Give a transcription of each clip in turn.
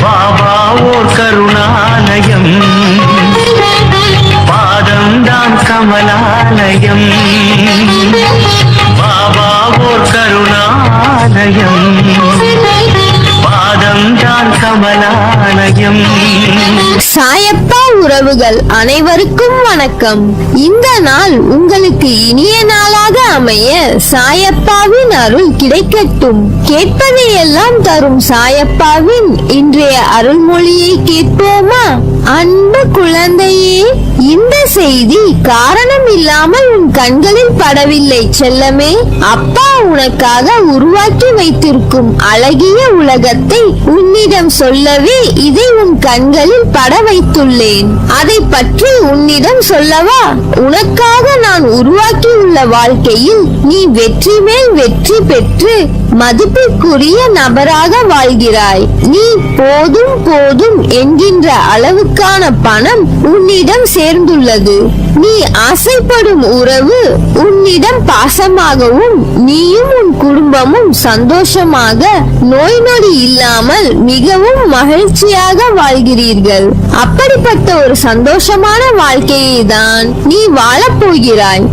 பாபா ஓர் கருணாலயம், பாதம்தான் கமலாலயம். பாபா ஓர் கருணாலயம், பாதம்தான் கமலாலயம். சாயப்பா உறவுகள் அனைவருக்கும் வணக்கம். இந்த நாள் உங்களுக்கு இனிய நாளாக அமைய சாயப்பாவின் அருள் கிடைக்கட்டும். கேட்பதையெல்லாம் தரும் சாயப்பாவின் இன்றைய அருள்மொழியை கேட்போமா? அன்பு குழந்தையே, இந்த செய்தி காரணம் இல்லாமல் உன் கண்களில் படவில்லை செல்லமே. அப்பா உனக்காக உருவாக்கி வைத்திருக்கும் அழகிய உலகத்தை உன்னிடம் சொல்லவே இதை உன் கண்களில் பட வைத்துள்ளேன். அதை பற்றி உன்னிடம் சொல்லவா? உனக்காக நான் உருவாக்கியுள்ள வாழ்க்கையில் நீ வெற்றி மேல் வெற்றி பெற்று மதிப்பிற்குரிய நபராக வாழ்கிறாய். நீ போதும் போதும் என்கின்ற அளவுக்கான பணம் உன்னிடம் சேர்ந்துள்ளது. நீ ஆசைப்படும் உறவு உன்னிடம் பாசமாகவும் நீயும் உன் குடும்பமும் சந்தோஷமாக நோய் நொடி இல்லாமல் மிகவும் மகிழ்ச்சியாக வாழ்கிறீர்கள். அப்படிப்பட்ட ஒரு சந்தோஷமான வாழ்க்கையை தான் நீ வாழப் போகிறாய்.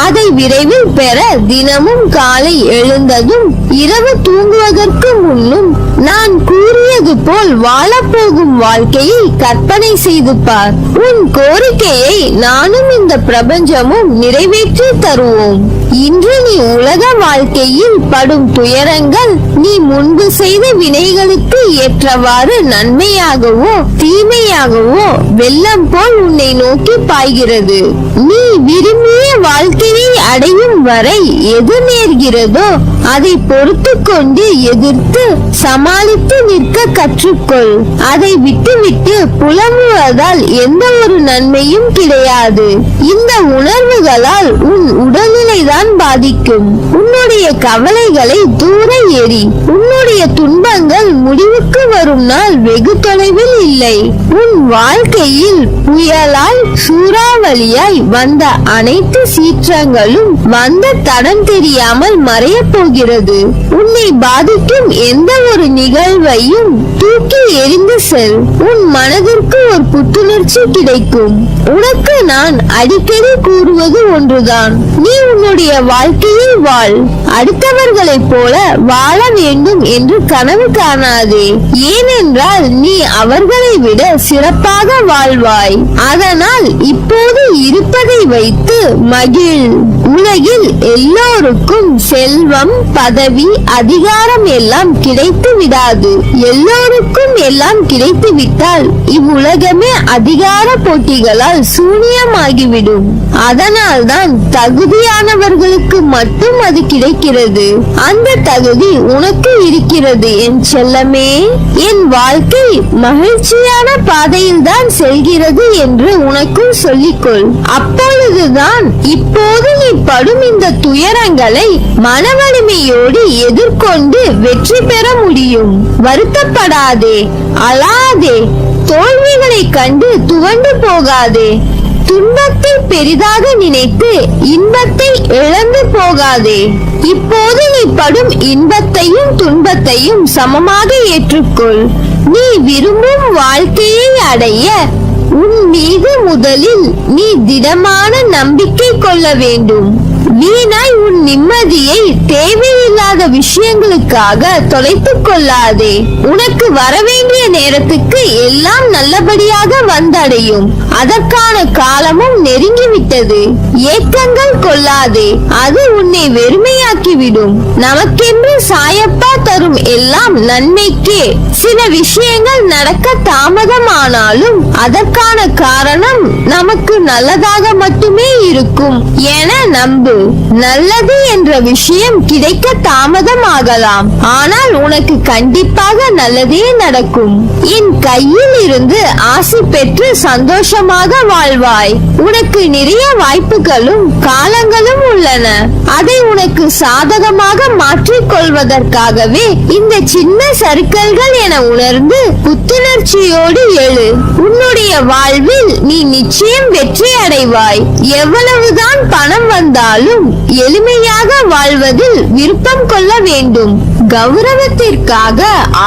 அதை விரைவில் பெற தினமும் காலை எழுந்ததும் இரவு தூங்குவதற்கு முன்னும் நான் கூறியது போல் வாழப்போகும் வாழ்க்கையை கற்பனை செய்து பார். உன் கோரிக்கையை நானும் இந்த பிரபஞ்சமும் நிறைவேற்றி தருவோம். இன்று நீ உலக வாழ்க்கையில் படும் துயரங்கள் நீ முன்பு செய்த வினைகளுக்கு ஏற்றவாறு நன்மையாகவோ தீமையாகவோ வெள்ளம் போல் உன்னை நோக்கி பாய்கிறது. நீ விரும்பிய வாழ்க்கையை அடையும் வரை எது நேர்கிறதோ அதை பொறுத்து கொண்டு எதிர்த்து சமாளித்து நிற்க கற்றுக்கொள். அதை விட்டுவிட்டு புலம்புவதால் எந்த ஒரு நன்மையும் கிடையாது. இந்த உணர்வுகளால் உன் உடல்நிலை தான் பாதிக்கும். உன்னுடைய கவலைகளை தூர எறி. உன்னுடைய துன்பங்கள் முடிவுக்கு வரும் நாள் வெகு தொலைவில் இல்லை. உன் வாழ்க்கையில் புயலாய் சூறாவளியாய் வந்த அனைத்து சீற்றங்களும் வந்த தடம் தெரியாமல் மறைய போகிறது. உன்னை பாதிக்கும் எந்த ஒரு நிகழ்வையும் தூக்கி எறிந்து செல். உன் மனதிற்கு ஒரு புத்துணர்ச்சி கிடைக்கும். உனக்கு நான் அடிக்கடி கூறுவது ஒன்றுதான், நீ உன்னுடைய வாழ்க்கையை வாழ். அடுத்தவர்களைப் போல வாழ வேண்டும் என்று கனவு காணாதே. ஏனென்றால் நீ அவர்களை விட சிறப்பாக வாழ்வாய். அதனால் இப்போது இருப்பதை வைத்து மகிழ். உலகில் எல்லோருக்கும் செல்வம், பதவி, அதிகாரம் எல்லாம் கிடைத்து விடாது. எல்லோருக்கும் எல்லாம் கிடைத்து விட்டால் இவ்வுலகமே அதிகார போட்டிகளால் சூனியமாகிவிடும். அதனால்தான் தகுதியானவர்களுக்கு மட்டும் அது கிடைக்கிறது. அந்த தகுதி உனக்கு இருக்கிறது என் செல்லமே. என் வாழ்க்கை மகிழ்ச்சியான பாதையில் தான் செல்கிறது என்று உனக்குள் சொல்லிக்கொள். அப்பொழுதுதான் இப்போது நீ படும் இந்த துயரங்களை மன வலிமையோடு எதிர்கொண்டு வெற்றி பெற முடியும். வருத்தப்படாதே, அழாதே, தோல்விகளை கண்டு துவண்டு போகாதே. துன்பத்தை பெரிதாக நினைத்து இன்பத்தை இழந்து போகாதே. இப்போது நீ படும் இன்பத்தையும் துன்பத்தையும் சமமாக ஏற்றுக்கொள். நீ விரும்பும் வாழ்க்கையை அடைய உன் மீது முதலில் நீ திடமான நம்பிக்கை கொள்ள வேண்டும். வீணாய் உன் நிம்மதியை தேவையில்லாத விஷயங்களுக்காக தொலைத்துக் கொள்ளாதே. உனக்கு வரவேண்டிய நேரத்துக்கு எல்லாம் நல்லபடியாக வந்தடையும். அதற்கான காலமும் நெருங்கிவிட்டது. ஏக்கங்கள் கொள்ளாதே, அது உன்னை வெறுமையாக்கிவிடும். நமக்கென்று சாயப்பா தரும் எல்லாம் நன்மைக்கே. சில விஷயங்கள் நடக்க தாமதமானாலும் அதற்கான காரணம் நமக்கு நல்லதாக மட்டுமே இருக்கும் என நம்பு. நல்லது என்ற விஷயம் கிடைக்க தாமதமாகலாம், ஆனால் உனக்கு கண்டிப்பாக நல்லதே நடக்கும். என் கையில் இருந்து ஆசி பெற்று சந்தோஷமாக வாழ்வாய். உனக்கு நிறைய வாய்ப்புகளும் காலங்களும் உள்ளன. அதை உனக்கு சாதகமாக மாற்றிக் கொள்வதற்காகவே இந்த சின்ன சறுக்கல்கள் என உணர்ந்து புத்துணர்ச்சியோடு எழு. உன்னுடைய வாழ்வில் நீ நிச்சயம் வெற்றி அடைவாய். எவ்வளவுதான் பணம் வந்தாலும் எளிமையாக வாழ்வதில் விருப்பம் கொள்ள வேண்டும். கௌரவத்திற்காக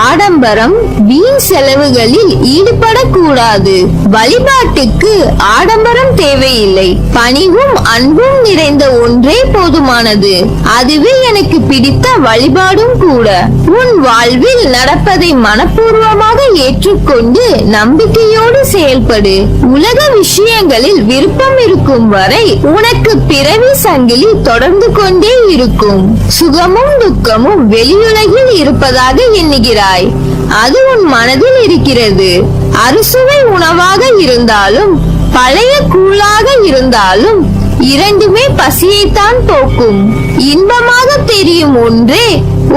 ஆடம்பரம், வீண் செலவுகளில் ஈடுபடக்கூடாது. வழிபாட்டுக்கு ஆடம்பரம் தேவையில்லை. பணிவும் அன்பும் நிறைந்த ஒன்றே போதுமானது. அதுவே எனக்கு பிடித்த வழிபாடும் கூட. உன் வாழ்வில் நடப்பதை மனப்பூர்வமாக ஏற்றுக்கொண்டு நம்பிக்கையோடு செயல்படு. உலக விஷயங்களில் விருப்பம் இருக்கும் வரை உனக்கு பிறவி சங்கிலி தொடர்ந்து கொண்டே இருக்கும். சுகமும் துக்கமும் வெளியுலகில் இருப்பதாக எண்ணுகிறாய். அது உன் மனதில் இருக்கிறது. அறுசுவை உணவாக இருந்தாலும் பழைய கூழாக இருந்தாலும் இரண்டுமே பசியைத்தான் போக்கும். இன்பமாக தெரியும் ஒன்றே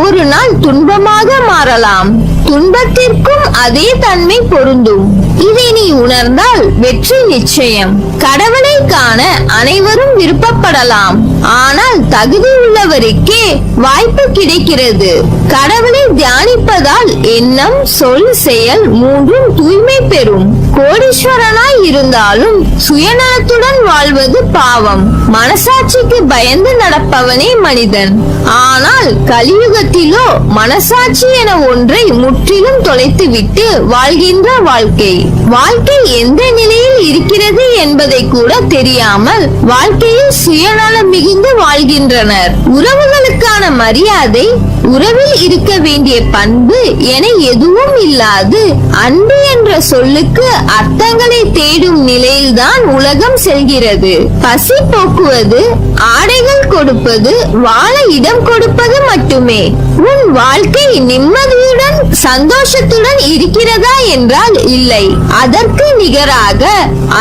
ஒரு நாள் துன்பமாக மாறலாம். துன்பத்திற்கும் அதே தன்மை பொருந்தும். இதை நீ உணர்ந்தால் வெற்றி நிச்சயம். கடவுளை காண அனைவரும் விருப்பப்படலாம். ஆனால் தகுதி உள்ளவருக்கே வாய்ப்பு கிடைக்கிறது. கடவுளை தியானிப்பதால் எண்ணம், சொல், செயல் மூன்றும் தூய்மை பெறும். கோடீஸ்வரனாய் இருந்தாலும் சுயநலத்துடன் வாழ்வது பாவம். மனசாட்சிக்கு பயந்து நடப்பவனே மனிதன். ஆனால் கலியுகத்திலோ மனசாட்சி என ஒன்றை முற்றிலும் தொலைத்துவிட்டு வாழ்கின்ற வாழ்க்கை எந்த நிலையில் இருக்கிறது என்பதை கூட தெரியாமல் வாழ்க்கையில் சுயநலம் மிகுந்து வாழ்கின்றனர். உறவுகளுக்கான மரியாதை, உறவில் இருக்க வேண்டிய பண்பு என எதுவும் இல்லாது அன்பு என்ற சொல்லுக்கு அர்த்தங்களை தேடும் நிலையில்தான் உலகம் செல்கிறது. பசி போக்குவது, ஆடைகள் கொடுப்பது, வாழ இடம் கொடுப்பது மட்டுமே. உன் வாழ்க்கை நிம்மதியுடன் சந்தோஷத்துடன் இருக்கிறதா என்றால் இல்லை. அதற்கு நிகராக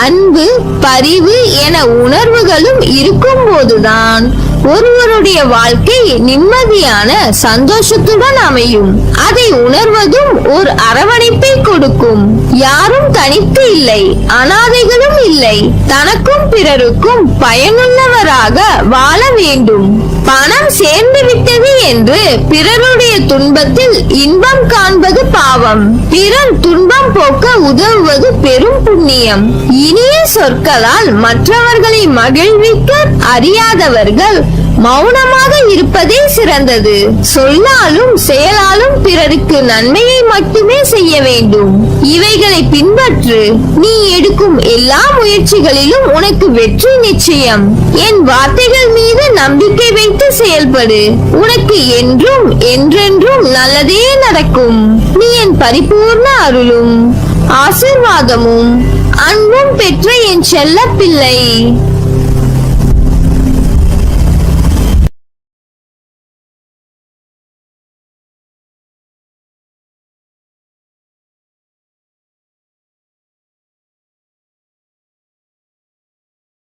அன்பு, பரிவு என உணர்வுகளும் இருக்கும் போதுதான் ஒருவருடைய வாழ்க்கை நிம்மதியான சந்தோஷத்துடன் அமையும். அதை உணர்வதும் ஒரு அரவணைப்பை கொடுக்கும். யாரும் தனித்து இல்லை, அனாதைகளும் இல்லை. தனக்கும் பிறருக்கும் பயனுள்ளவராக வாழ வேண்டும். பணம் சேர்ந்து விட்டது என்று பிறருடைய துன்பத்தில் இன்பம் காண்பது பாவம். பிறர் துன்பம் போக்க உதவுவது பெரும் புண்ணியம். இனிய சொற்களால் மற்றவர்களை மகிழ்விக்க அறியாதவர்கள் மௌனமாக இருப்பதே சிறந்தது. சொல்லாலும் செயலாலும் பிறருக்கு நன்மையை மட்டுமே செய்ய வேண்டும். இவைகளை பின்பற்று. நீ எடுக்கும் எல்லா முயற்சிகளிலும் உனக்கு வெற்றி நிச்சயம். என் வார்த்தைகள் மீது நம்பிக்கை வைத்து செயல்படு. உனக்கு என்றும் என்றென்றும் நல்லதே நடக்கும். நீ என் பரிபூர்ண அருளும் ஆசீர்வாதமும் அன்பும் பெற்ற என் செல்ல பிள்ளை.